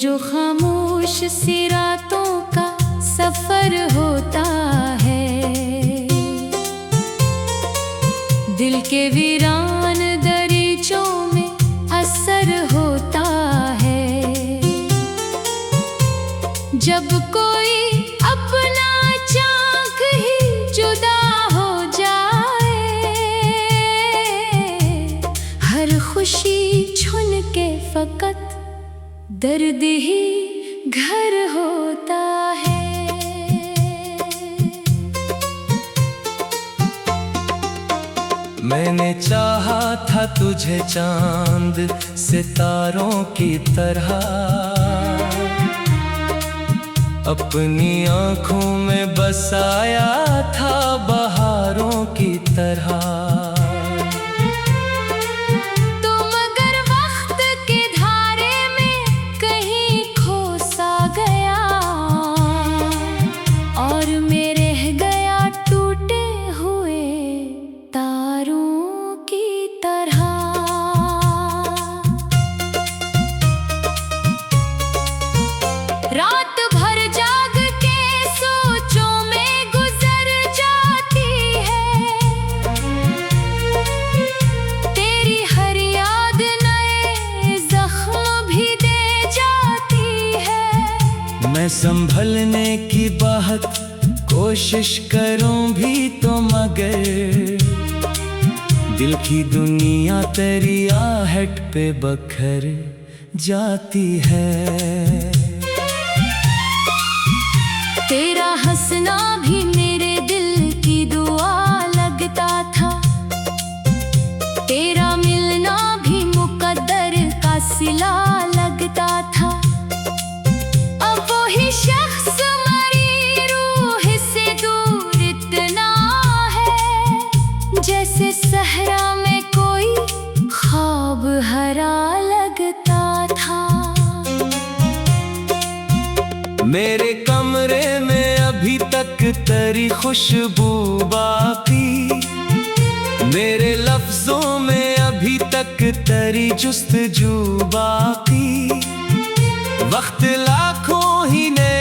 जो खामोश सी रातों का सफर होता है, दिल के वीरान दरीचों में असर होता है। जब कोई अपना चाक ही जुदा हो जाए, हर खुशी छुन के फकत दर्द ही घर होता है। मैंने चाहा था तुझे चांद सितारों की तरह, अपनी आँखों में बसाया था बहारों की तरह। रात भर जाग के सोचों में गुजर जाती है, तेरी हर याद नए जख्म भी दे जाती है। मैं संभलने की बहुत कोशिश करूं भी तो मगर दिल की दुनिया तेरी आहट पे बखर जाती है। तेरा हंसना भी मेरे दिल की दुआ लगता था, तेरा मिलना भी मुकद्दर का सिला लगता था। अब वही शख्स मरी रूह से दूर इतना है, जैसे सहरा में कोई ख्वाब हरा लगता था। मेरे कमरे में अभी तक तेरी खुशबू बाकी, मेरे लफ्जों में अभी तक तेरी जुस्तजू बाकी। वक्त लाखों ही ने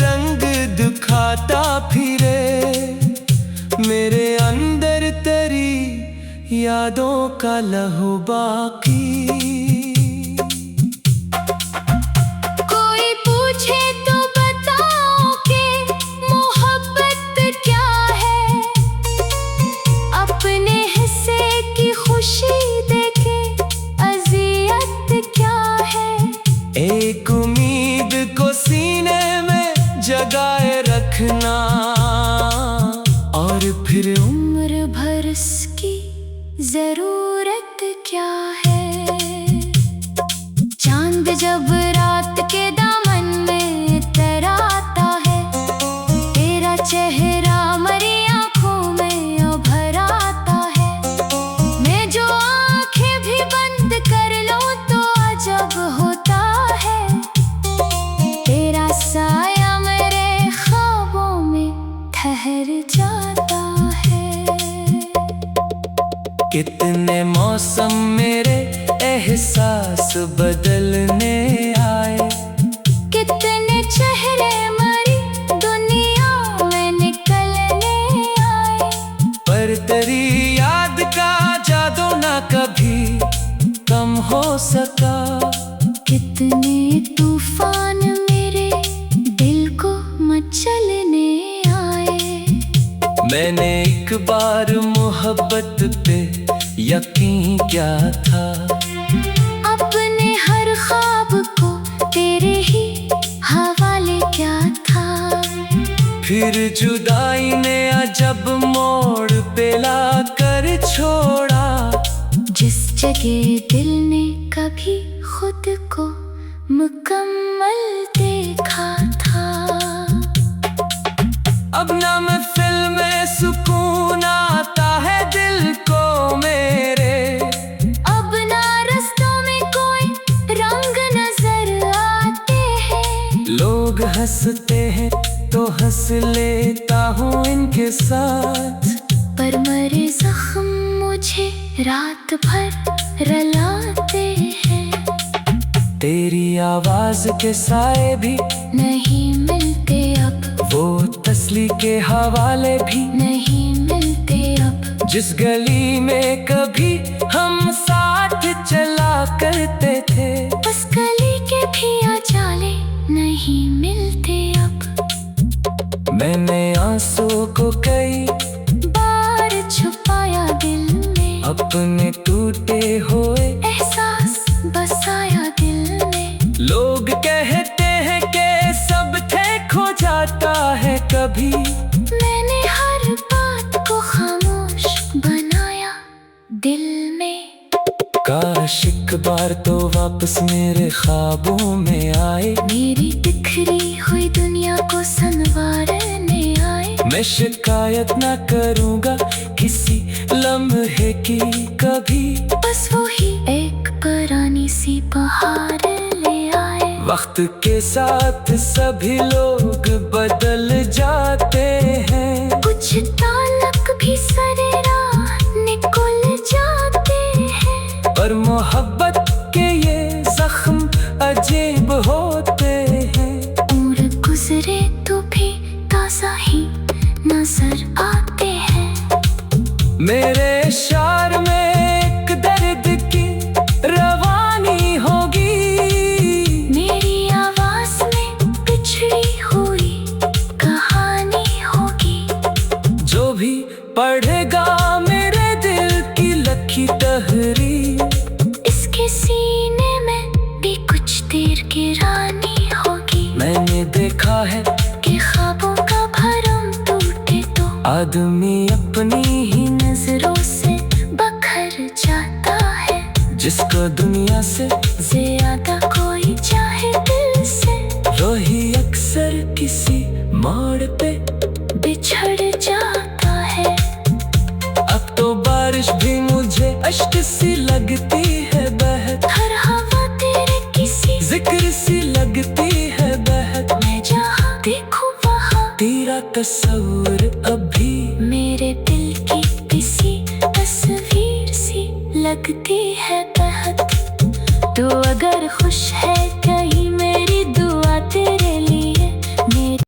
रंग दिखाता फिरे, मेरे अंदर तेरी यादों का लहू बाकी। एक उम्मीद को सीने में जगाए रखना, और फिर उम्र भर इसकी जरूरत क्या है। चांद जब रात के दामन में तराता है, तेरा चेहरा मरी आंखों में उभर आता है। मैं जो आंखें भी बंद कर लूं तो अजब होता है, तेरा साया मेरे ख्वाबों में ठहर जाता है। कितने मौसम मेरे एहसास बदलने आए, कितने चेहरे मरी दुनिया में निकलने आए, पर तेरी याद का जादू ना कभी कम हो सका। कितने तूफान मेरे दिल को मचलने आए, मैंने एक बार मोहब्बत पे यकीन क्या था, अपने हर ख्वाब को तेरे ही हवाले क्या था। फिर जुदाई ने अजब मोड़ पे ला कर छोड़ा, जिस जगह दिल ने कभी खुद को मुकम्मल देखा था। अब ना महफिल में सुकून आता है दिल को मेरे, अब ना रास्तों में कोई रंग नजर आते हैं। लोग हंसते हैं तो हंस लेता हूँ इनके साथ, पर मरे जख्म मुझे रात भर रलाते हैं। तेरी आवाज के साए भी नहीं मिलते अब, वो तसली के हवाले भी नहीं मिलते अब। जिस गली में कभी हम साथ चला करते थे, उस गली के भी उजाले नहीं मिलते अब। मैंने आंसू को कई बार छुपाया दिल में, अपने टूटे हुए एहसास बसाया दिल में। लोग कहते हैं कि सब थे खो जाता है कभी, मैंने हर बात को खामोश बनाया दिल में। काश एक बार तो वापस मेरे ख्वाबों में आए, मेरी बिखरी हुई दुनिया को संवारने आए। मैं शिकायत न करूँगा किसी लम्हे की कभी, बस वही एक पुरानी सी बहार ले आए। वक्त के साथ सभी लोग बदल जाते हैं, कुछ ताल्लुक भी सरे राह निकल जाते हैं। पर मोहब्बत के ये जख्म अजीब होते हैं। उम्र गुजरे तो भी ताज़ा ही नजर आते हैं। मेरे शार में एक दर्द की रवानी होगी, मेरी आवाज में पिछड़ी हुई कहानी होगी। जो भी पढ़ेगा मेरे दिल की लखी तहरीर, इसके सीने में भी कुछ देर की रानी होगी। मैंने देखा है कि ख्वाबों का भरम टूटे तो आदमी अपनी ही नजरों से बखर जाता है। जिसको दुनिया से ज्यादा कोई चाहे दिल से, वही अक्सर किसी मोड़ पे बिछड़ जाता है। अब तो बारिश भी मुझे अश्क सी लगती है बहत, हर हवा तेरे किसी जिक्र सी लगती है बहत। मैं जहाँ देखूं वहाँ तेरा तस्वीर अभी मेरे दिल की किसी तस्वीर सी लगती है बहत। तो अगर खुश है कहीं मेरी दुआ तेरे लिए मेरी।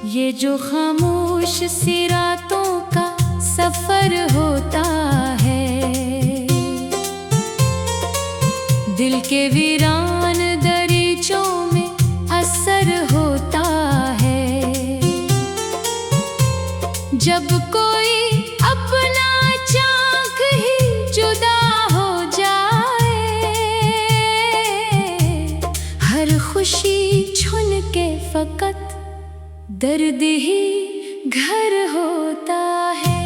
ये जो खामोश सी रातों का सफर होता है, दिल के वीरान दरीचों में असर होता है। जब कोई अपना चाक ही जुदा हो जाए, हर खुशी छुन के फकत दर्द ही घर होता है।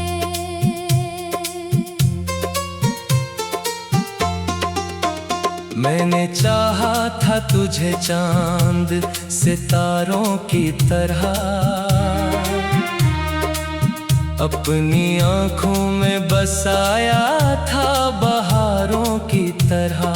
मैंने चाहा था तुझे चांद सितारों की तरह, अपनी आँखों में बसाया था बहारों की तरह।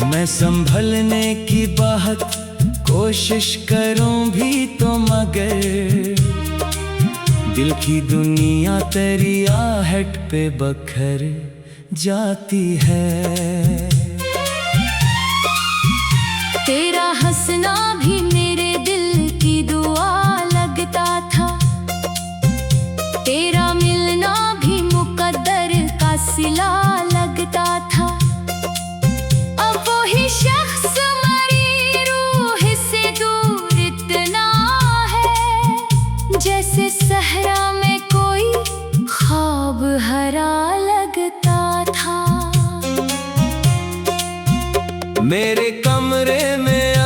मैं संभलने की बहुत कोशिश करूं भी तो मगर दिल की दुनिया तेरी आहट पे बखर जाती है। तेरा हंसना भी मेरे दिल की दुआ लगता था, तेरा मिलना भी मुकद्दर का सिला लगता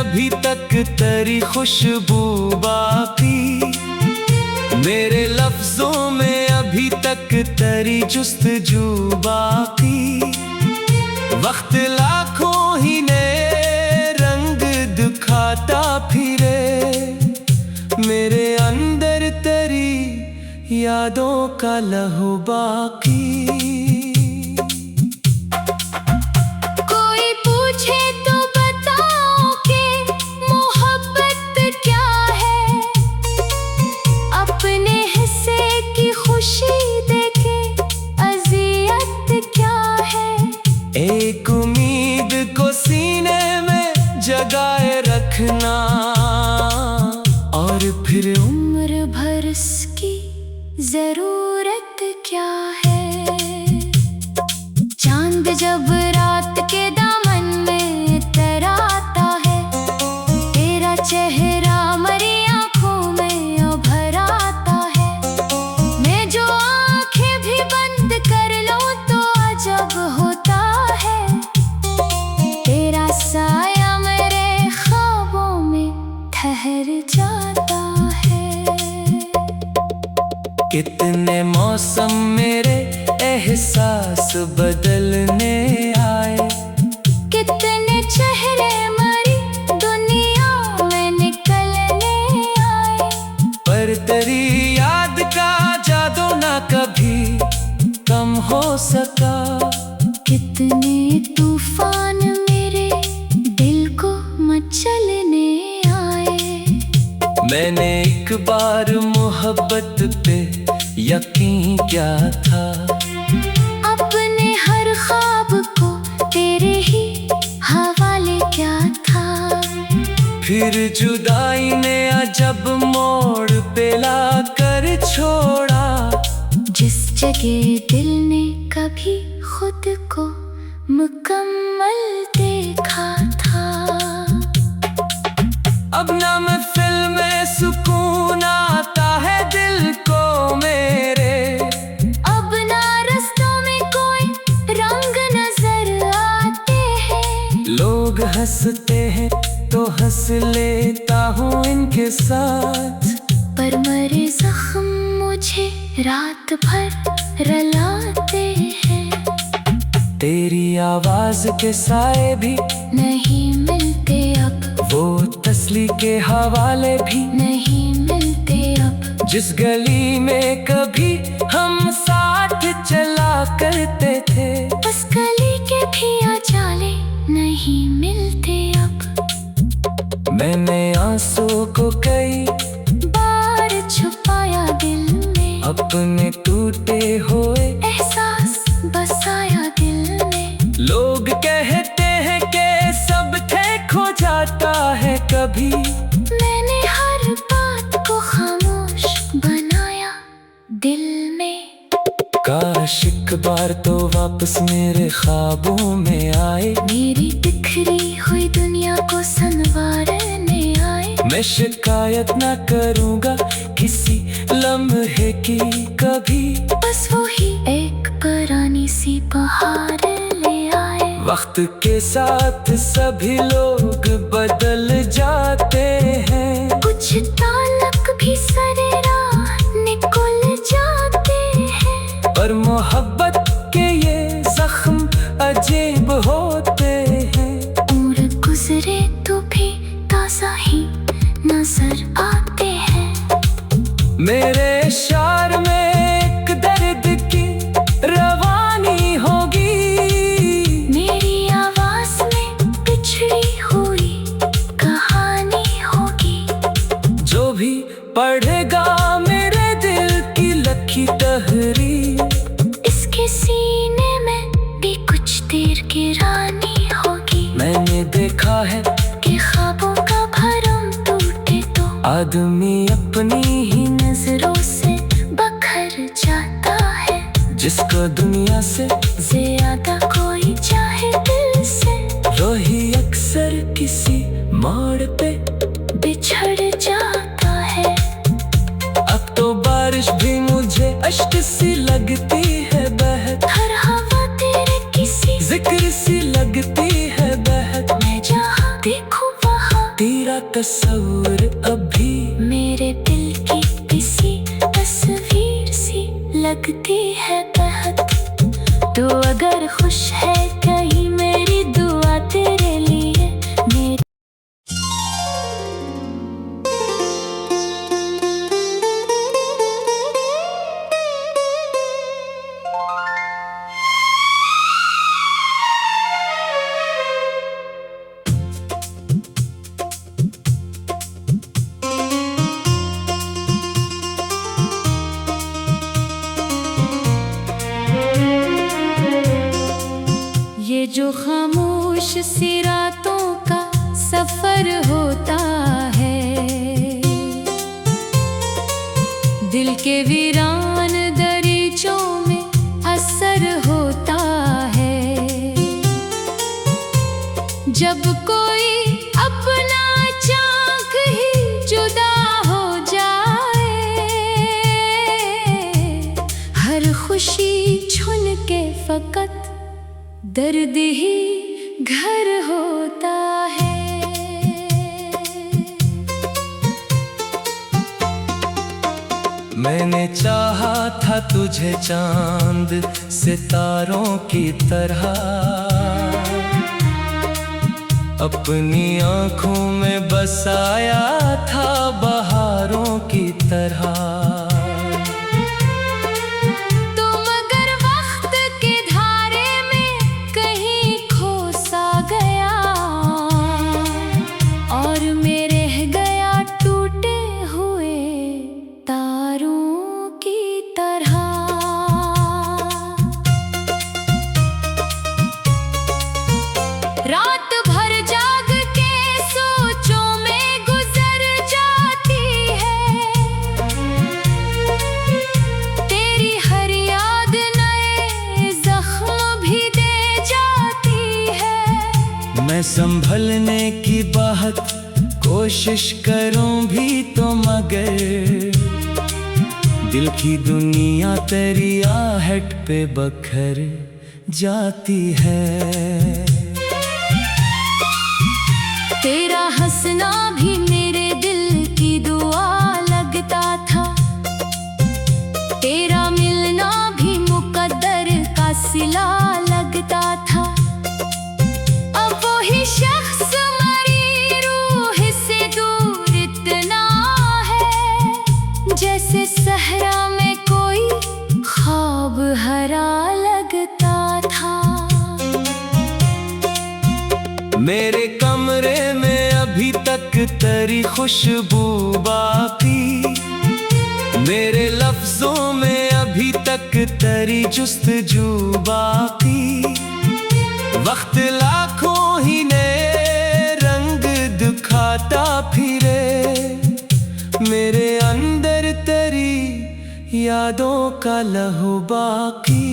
अभी तक तेरी खुशबू बाकी, मेरे लफ्जों में अभी तक तेरी जुस्तजू बाकी। वक्त लाखों ही ने रंग दिखाता फिरे, मेरे अंदर तेरी यादों का लहू बाकी। कोई पूछे तो बताओ कि मोहब्बत क्या है, अपने हिस्से की खुशी देके अज़ियत क्या है। एक उम्मीद को सीने में जगाए रखना, और फिर उम्र भर इसकी जरूरत क्या है। चांद जब रात के दामन में इतराता है, तेरा चेहरा मरी आंखों में उभर आता है। मैं जो आंखें भी बंद कर लूं तो अजब होता है, तेरा साया मेरे ख्वाबों में ठहर जाता है। कितने मौसम मेरे एहसास बदलने आए, कितने चेहरे मरी दुनिया में निकलने आए, पर तेरी याद का जादू ना कभी कम हो सका। कितने तूफान मेरे दिल को मचलने आए। मैंने एक बार मोहब्बत पे यकीन क्या था, अपने हर ख्वाब को तेरे ही हवाले क्या था। फिर जुदाई ने अजब मोड़ पे ला कर छोड़ा, जिस जगह दिल ने कभी खुद को मुकम्मल देखा था। अब ना महफिल में सुकून आता है दिल को मेरे, अब ना रास्तों में कोई रंग नजर आते हैं। लोग हंसते हैं तो हंस लेता हूँ इनके साथ, पर मरे जख्म मुझे रात भर रलाते हैं। तेरी आवाज के साए भी नहीं मिलते अब, वो तसली के हवाले भी नहीं मिलते अब। जिस गली में कभी हम साथ चला करते थे, बस गली के भी अजाले नहीं मिलते अब। मैंने आंसू को कई बार छुपाया दिल में, अपने टूटे हुए एहसास बसाया दिल में। लोग कहते हैं कि सब ठीक हो जाता है कभी, मैंने हर बात को खामोश बनाया दिल में। काश एक बार तो वापस मेरे ख्वाबों में आए, मेरी बिखरी हुई दुनिया को संवारने आए। मैं शिकायत ना करूँगा किसी लम्हे की कभी, बस वही एक पुरानी सी बहार ले आए। वक्त के साथ सभी लोग बदल जाते हैं, कुछ ताल्लुक भी सरे राह निकल जाते हैं। पर मोहब्बत के ये जख्म अजीब होते हैं। उम्र गुजरे तो भी ताज़ा ही नजर आते हैं। मेरे शार में एक दर्द की रवानी होगी, मेरी आवाज में बिछड़ी हुई कहानी होगी। जो भी पढ़ेगा मेरे दिल की लखी तहरीर, इसके सीने में भी कुछ देर की रानी होगी। मैंने देखा है कि ख्वाबों का भरम टूटे तो आदमी अपनी ही नजरों से बखर जाता है। जिसको दुनिया से ज्यादा कोई चाहे दिल से, वही अक्सर किसी मोड़ पे बिछड़ जाता है। अब तो बारिश भी मुझे अश्क सी लगती है बहत, हर हवा तेरे किसी जिक्र सी लगती है बहत। मैं जहाँ देखूं वहाँ तेरा तस्वीर अभी मेरे दिल की किसी तस्वीर सी लगती है बहुत। तो अगर खुश है कहीं मेरी दुआ तेरे लिए। मेरी ये जो खामोश सी रातों का सफर होता है, दिल के वीरान दरीचों में असर होता है। जब कोई अपना चाक ही जुदा हो जाए, हर खुशी छुन के फकत दर्द ही घर होता है। मैंने चाहा था तुझे चांद सितारों की तरह, अपनी आँखों में बसाया था बहारों की तरह। रात भर जाग के सोचों में गुजर जाती है, तेरी हर याद नए जख्म भी दे जाती है। मैं संभलने की बहुत कोशिश करूं भी तो मगर दिल की दुनिया तेरी आहट पे बखर जाती है। तेरा हंसना भी मेरे दिल की दुआ लगता था, तेरा मिलना भी मुकद्दर का सिला लगता था। अब वही शख्स मरी रूह से दूर इतना है, जैसे सहरा में कोई ख्वाब हरा लगता था। मेरे कमरे में अभी तक तेरी खुशबू बाकी, मेरे लफ्जों में अभी तक तेरी जुस्तजू बाकी। वक्त लाखों ही ने रंग दिखाता फिरे, मेरे अंदर तेरी यादों का लहू बाकी।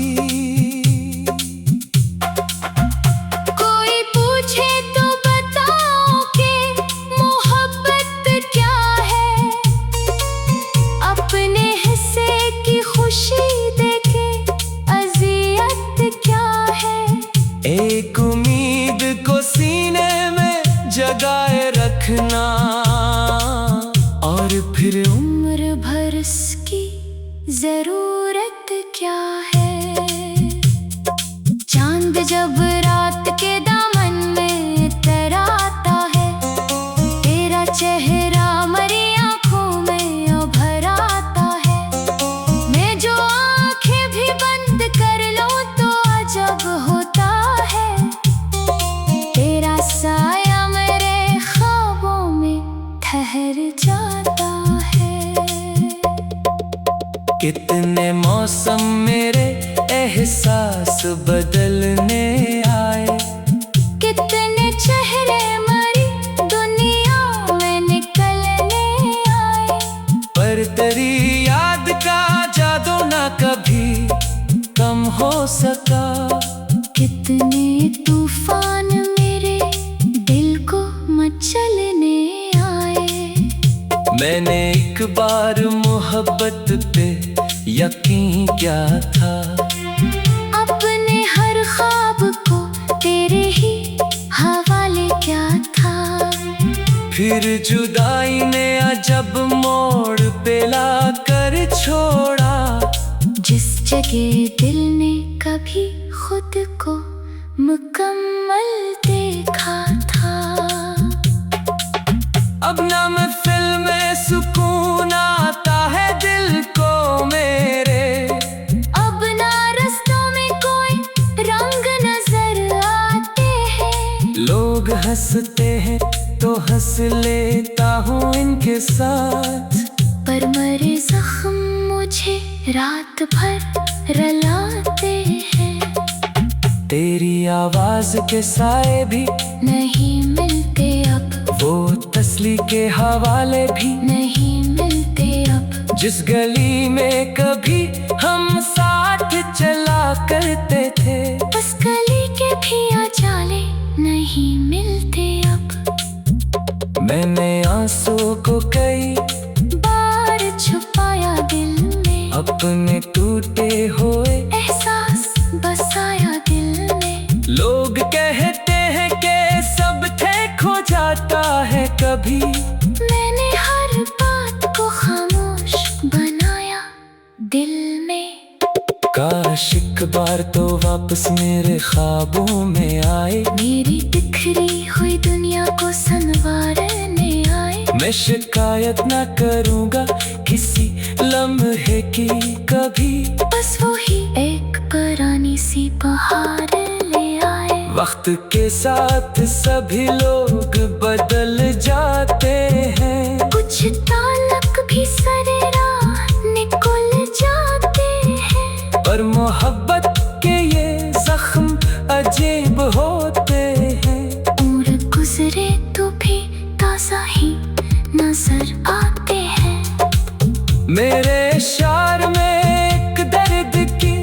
एक उम्मीद को सीने में जगाए रखना, और फिर उम्र भर इसकी जरूरत क्या है। चांद जब रात के दामन में तराता है, तेरा चेहरा मरी आंखों में उभर आता है। मैं जो आंखें भी बंद कर लूं तो अजब होता है, तेरा साया मेरे ख्वाबों में ठहर जाता है। कितने मौसम मेरे एहसास बदलने आए, कितने चेहरे मरी दुनिया में निकलने आए, पर तेरी याद का जादू ना कभी कम हो सका। कितने तूफान मेरे दिल को मचलने आए, मैंने एक बार मोहब्बत पे यकीन क्या था, अपने हर ख्वाब को तेरे ही हवाले क्या था। फिर जुदाई ने अजब मोड़ पे ला कर छोड़ा। जिस जगह दिल ने कभी खुद को मुकम्मल देखा था, अब ना महफिल में सुकून आता है दिल को मेरे। अब ना रास्तों में कोई रंग नजर आते हैं। लोग हंसते हैं तो हंस लेता हूँ इनके साथ, पर मरे जख्म मुझे रात भर रुलाते हैं। तेरी आवाज के साए भी नहीं मिलते अब, वो तसली के हवाले भी नहीं मिलते अब। जिस गली में कभी हम साथ चला करते थे, उस गली के भी उजाले नहीं मिलते अब। मैंने आंसू को कई बार छुपाया दिल में, अपने टूटे हुए एहसास बसाया दिल में। लोग कहते हैं कि सब ठीक हो जाता है कभी, मैंने हर बात को खामोश बनाया दिल में। काश एक बार तो वापस मेरे ख्वाबों में आए, मेरी बिखरी हुई दुनिया को संवारने आए। मैं शिकायत ना करूँगा किसी लम्हे की कभी, बस वही एक पुरानी सी बहार ले आए। वक्त के साथ सभी लोग बदल जाते हैं, कुछ ताल्लुक भी सरे राह निकल जाते हैं। पर मोहब्बत के ये जख्म अजीब होते हैं। उम्र गुजरे तो भी ताज़ा ही नजर आते हैं। मेरे शार में एक दर्द की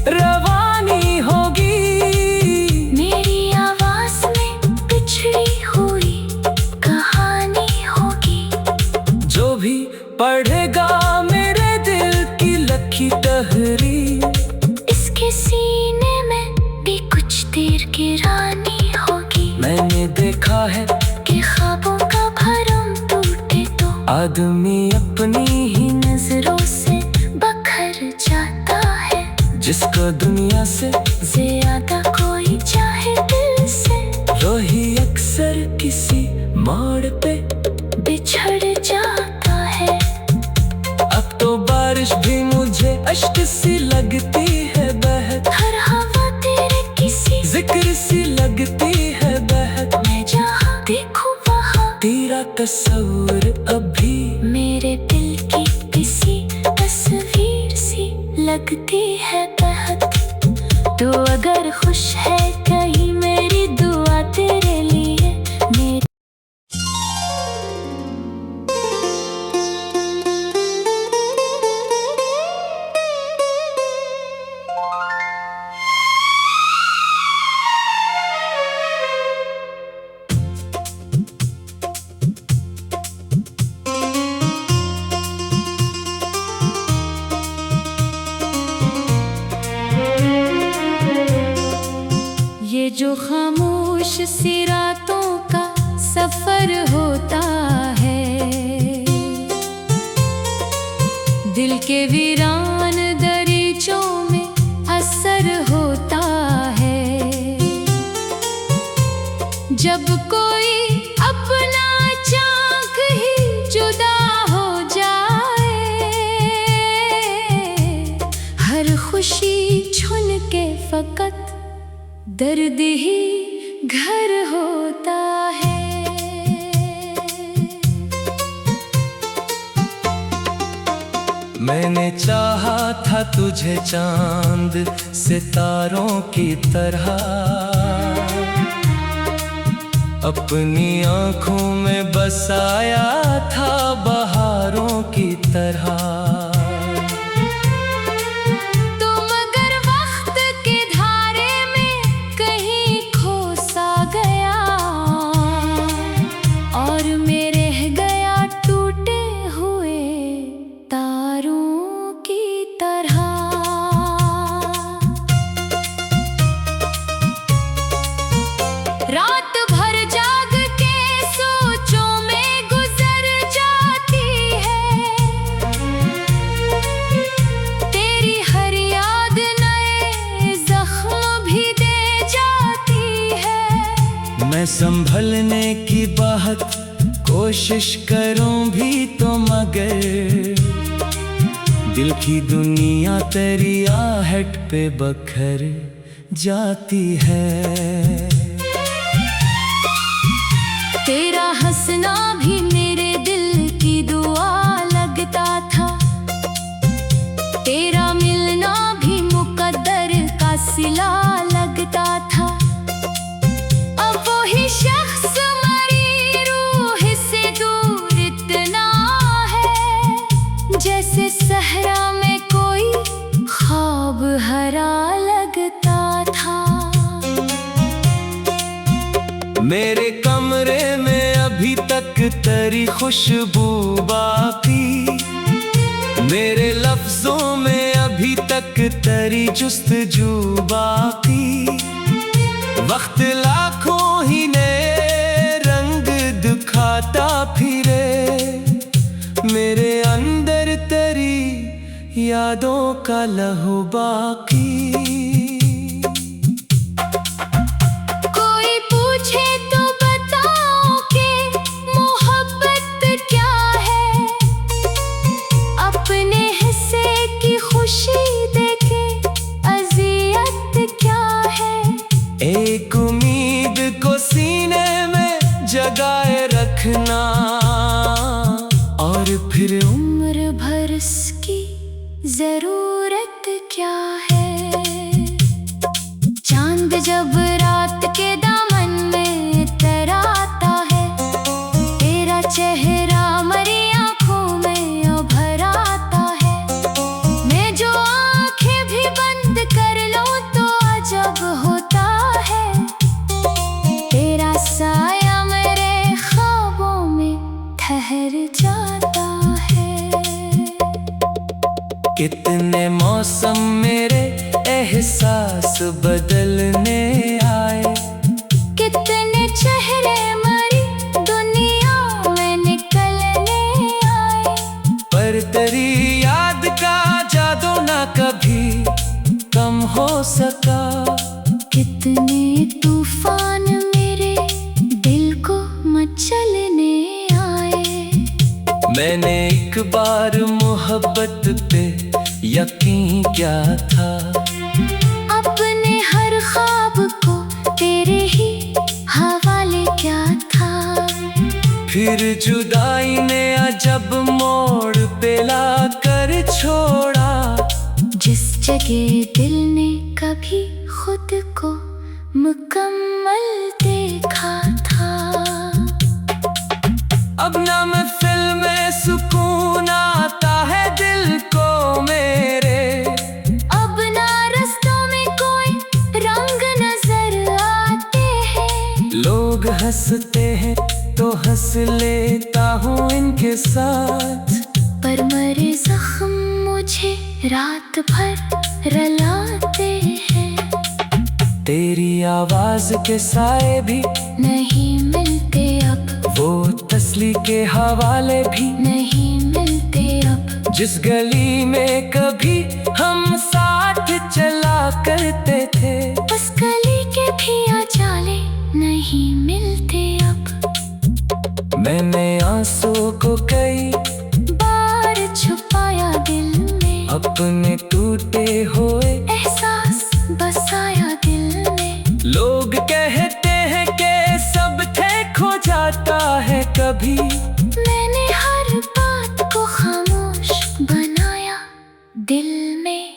रवानी होगी, मेरी आवाज में बिछड़ी हुई कहानी होगी। जो भी पढ़ेगा मेरे दिल की लखी तहरीर, इसके सीने में भी कुछ देर की रानी होगी। मैंने देखा है कि ख्वाबों का भरम टूटे तो आदमी अपनी ही नजरों से बखर जाता है। जिसको दुनिया से ज्यादा कोई चाहे दिल से, वही अक्सर किसी मोड़ पे बिछड़ जाता है। अब तो बारिश भी मुझे अश्क सी लगती है बहत, हर हवा तेरे किसी जिक्र सी लगती है बहत। मैं जहाँ देखूं वहाँ तेरा तस्वीर अभी मेरे दिल की किसी तस्वीर सी लगती है बहत। तो अगर खुश है कहीं मेरी दुआ तेरे लिए मेरी। ये जो खामोश सी रातों का सफर होता है, दिल के वीरान दरीचों में असर होता है। जब कोई अपना चाक ही जुदा हो जाए, हर खुशी छुन के फकत दर्द ही घर होता है। मैंने चाहा था तुझे चांद सितारों की तरह, अपनी आंखों में बसाया था बहारों की तरह। रात भर जाग के सोचों में संभलने की बात कोशिश करूं भी तो मगर दिल की दुनिया तेरी आहट पे बखर जाती है। तेरा हंसना भी मेरे दिल की दुआ लगता था, तेरा मिलना भी मुकद्दर का सिला लगता था। अब वही शख्स मरी रूह से दूर इतना है, जैसे सहरा में कोई ख्वाब हरा लगता था। मेरे कमरे में अभी तक तेरी खुशबू बाकी, मेरे लफ्जों में अभी तक तेरी जुस्तजू बाकी। वक्त लाखों ही ने रंग दिखाता फिरे, मेरे अंदर तेरी यादों का लहू बाकी। एक उम्मीद को सीने में जगाए रखना और फिर उम्र भर इसकी जरूरत क्या है। चांद जब रात के दामन में तराता है, तेरा चेहरा मरी आंखों में उभर आता है। मैं जो आंखें भी बंद कर लूं तो अजब होता है, तेरा साया मेरे ख्वाबों में ठहर जाता है। कितने मौसम मेरे एहसास बदलने आए, कितने चेहरे मरी दुनिया में निकलने आए, पर तेरी याद का जादू ना कभी कम हो सका। कितने तूफान मेरे दिल को मचलने आए। मैंने एक बार मोहब्बत पे यकीन क्या था, अपने हर ख्वाब को तेरे ही हवाले क्या था। फिर जुदाई ने अजब मोड़ पे ला कर छोड़ा, जिस जगह दिल ने कभी खुद को मुकम्मल देखा था। अब ना महफिल में सुकून आता है दिल को मेरे, अब ना रास्तों में कोई रंग नजर आते हैं। लोग हंसते हैं तो हंस लेता हूँ इनके साथ, पर मरे जख्म मुझे रात भर रुलाते हैं। तेरी आवाज के साए भी नहीं मिलते अब, वो तसली के हवाले भी नहीं मिलते अब। जिस गली में कभी हम साथ चला करते थे, बस गली के भी आजाले नहीं मिलते अब। मैंने आंसू को कई बार छुपाया दिल में, अपने टूटे हुए एहसास बसाया दिल में। लोग कहते हैं कि सब थे खो जाता है कभी, मैंने हर बात को खामोश बनाया दिल में।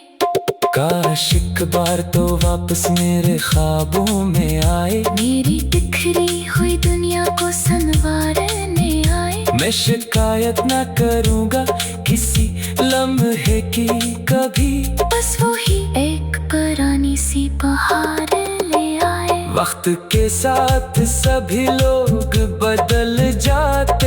काश एक बार तो वापस मेरे ख्वाबों में आए, मेरी बिखरी हुई दुनिया को संवारने आए। मैं शिकायत ना करूँगा किसी लम्हे की कभी, बस वही एक पुरानी सी बहार ले आए। वक्त के साथ सभी लोग बदल जाते